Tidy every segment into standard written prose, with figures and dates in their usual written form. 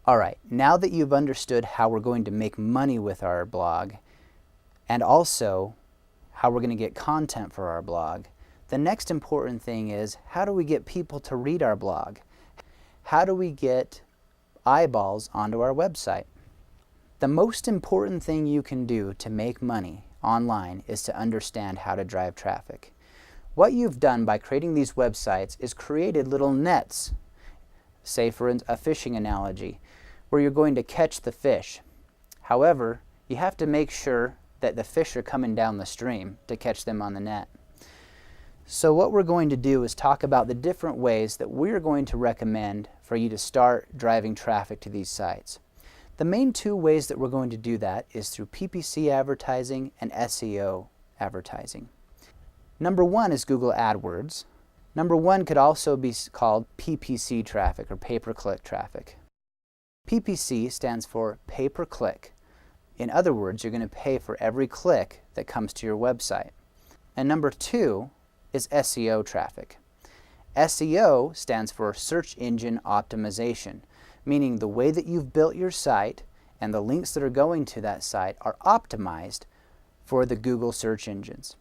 Alright, now that you've understood how we're going to make money with our blog, and also how we're going to get content for our blog, the next important thing is, how do we get people to read our blog? How do we get eyeballs onto our website? The most important thing you can do to make money online is to understand how to drive traffic. What you've done by creating these websites is created little nets, say for a fishing analogy, where you're going to catch the fish. However, you have to make sure that the fish are coming down the stream to catch them on the net. So what we're going to do is talk about the different ways that we're going to recommend for you to start driving traffic to these sites. The main two ways that we're going to do that is through PPC advertising and SEO advertising. Number one is Google AdWords. Number one could also be called PPC traffic or pay-per-click traffic. PPC stands for pay-per-click. In other words, you're going to pay for every click that comes to your website. And number two is SEO traffic. SEO stands for search engine optimization, meaning the way that you've built your site and the links that are going to that site are optimized for the Google search engines.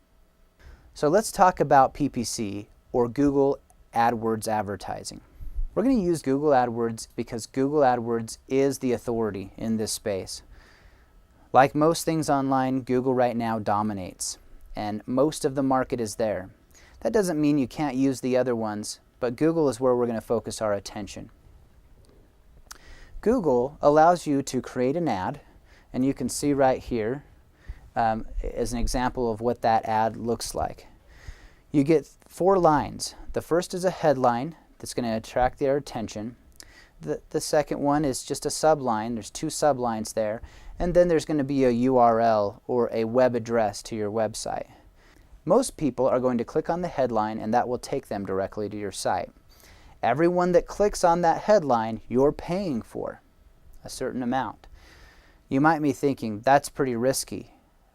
So let's talk about PPC, or Google AdWords advertising. We're going to use Google AdWords because Google AdWords is the authority in this space. Like most things online, Google right now dominates, and most of the market is there. That doesn't mean you can't use the other ones, but Google is where we're going to focus our attention. Google allows you to create an ad, and you can see right here as an example of what that ad looks like. You get 4 lines. The first is a headline that's going to attract their attention. The second one is just a subline. There's 2 sublines there. And then there's going to be a URL or a web address to your website. Most people are going to click on the headline, and that will take them directly to your site. Everyone that clicks on that headline, you're paying for a certain amount. You might be thinking, that's pretty risky.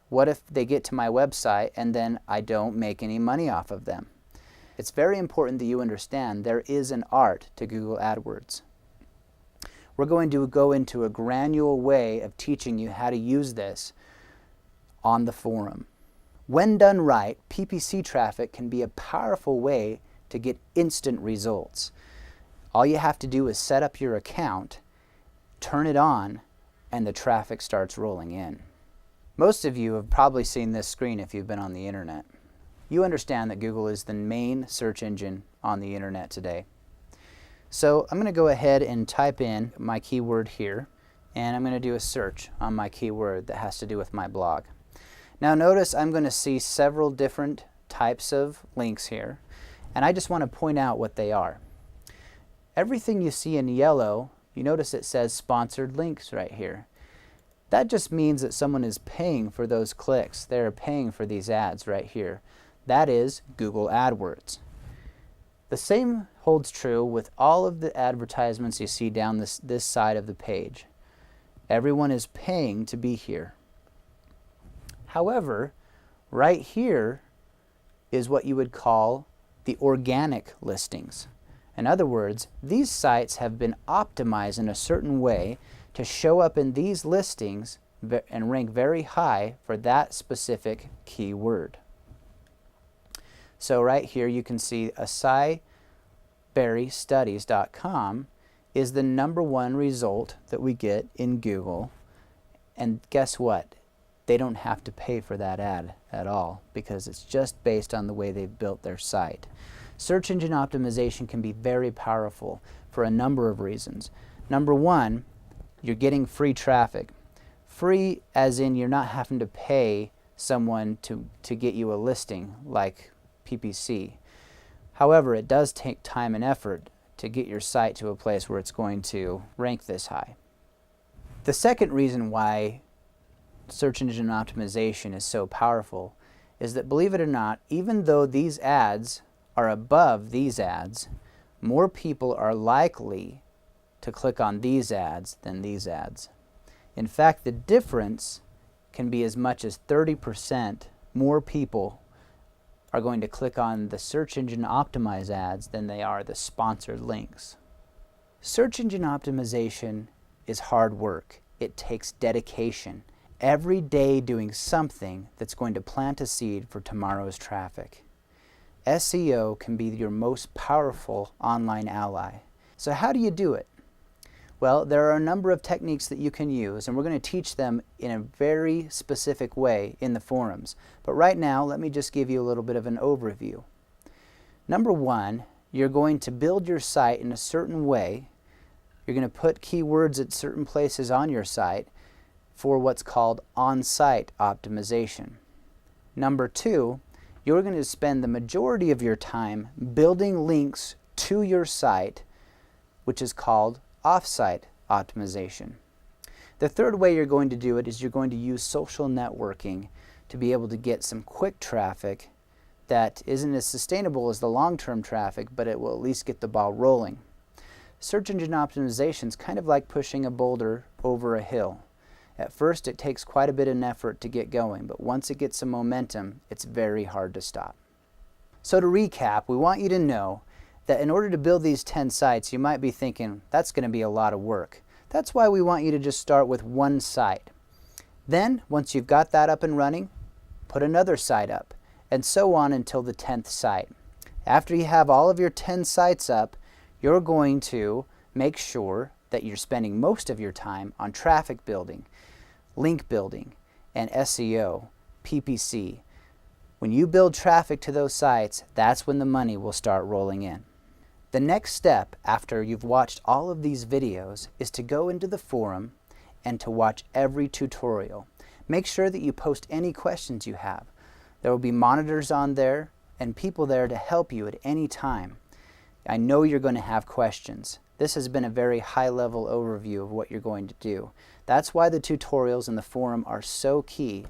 What if they get to my website and then I don't make any money off of them? It's very important that you understand there is an art to Google AdWords. We're going to go into a granular way of teaching you how to use this on the forum. When done right, PPC traffic can be a powerful way to get instant results. All you have to do is set up your account, turn it on, and the traffic starts rolling in. Most of you have probably seen this screen if you've been on the internet. You understand that Google is the main search engine on the internet today. So I'm going to go ahead and type in my keyword here, and I'm going to do a search on my keyword that has to do with my blog. Now notice I'm going to see several different types of links here, and I just want to point out what they are. Everything you see in yellow, you notice it says sponsored links right here. That just means that someone is paying for those clicks. They're paying for these ads right here. That is Google AdWords. The same holds true with all of the advertisements you see down this side of the page. Everyone is paying to be here. However, right here is what you would call the organic listings. In other words, these sites have been optimized in a certain way to show up in these listings and rank very high for that specific keyword. So right here you can see acaiberrystudies.com is the #1 result that we get in Google, and guess what? They don't have to pay for that ad at all because it's just based on the way they've built their site. Search engine optimization can be very powerful for a number of reasons. Number one, you're getting free traffic. Free as in you're not having to pay someone to get you a listing like PPC. However, it does take time and effort to get your site to a place where it's going to rank this high. The second reason why search engine optimization is so powerful is that, believe it or not, even though these ads are above these ads, more people are likely to click on these ads than these ads. In fact, the difference can be as much as 30% more people are going to click on the search engine optimized ads than they are the sponsored links. Search engine optimization is hard work. It takes dedication. Every day doing something that's going to plant a seed for tomorrow's traffic. SEO can be your most powerful online ally. So how do you do it? Well, there are a number of techniques that you can use, and we're going to teach them in a very specific way in the forums. But right now, let me just give you a little bit of an overview. Number one, you're going to build your site in a certain way. You're going to put keywords at certain places on your site for what's called on-site optimization. Number two, you're going to spend the majority of your time building links to your site, which is called off-site optimization. The third way you're going to do it is you're going to use social networking to be able to get some quick traffic that isn't as sustainable as the long-term traffic, but it will at least get the ball rolling. Search engine optimization is kind of like pushing a boulder over a hill. At first, it takes quite a bit of effort to get going, but once it gets some momentum, it's very hard to stop. So to recap, we want you to know that in order to build these 10 sites, you might be thinking, that's going to be a lot of work. That's why we want you to just start with one site. Then, once you've got that up and running, put another site up, and so on until the 10th site. After you have all of your 10 sites up, you're going to make sure that you're spending most of your time on traffic building, link building, and SEO, PPC. When you build traffic to those sites, that's when the money will start rolling in. The next step after you've watched all of these videos is to go into the forum and to watch every tutorial. Make sure that you post any questions you have. There will be monitors on there and people there to help you at any time. I know you're going to have questions. This has been a very high-level overview of what you're going to do. That's why the tutorials in the forum are so key.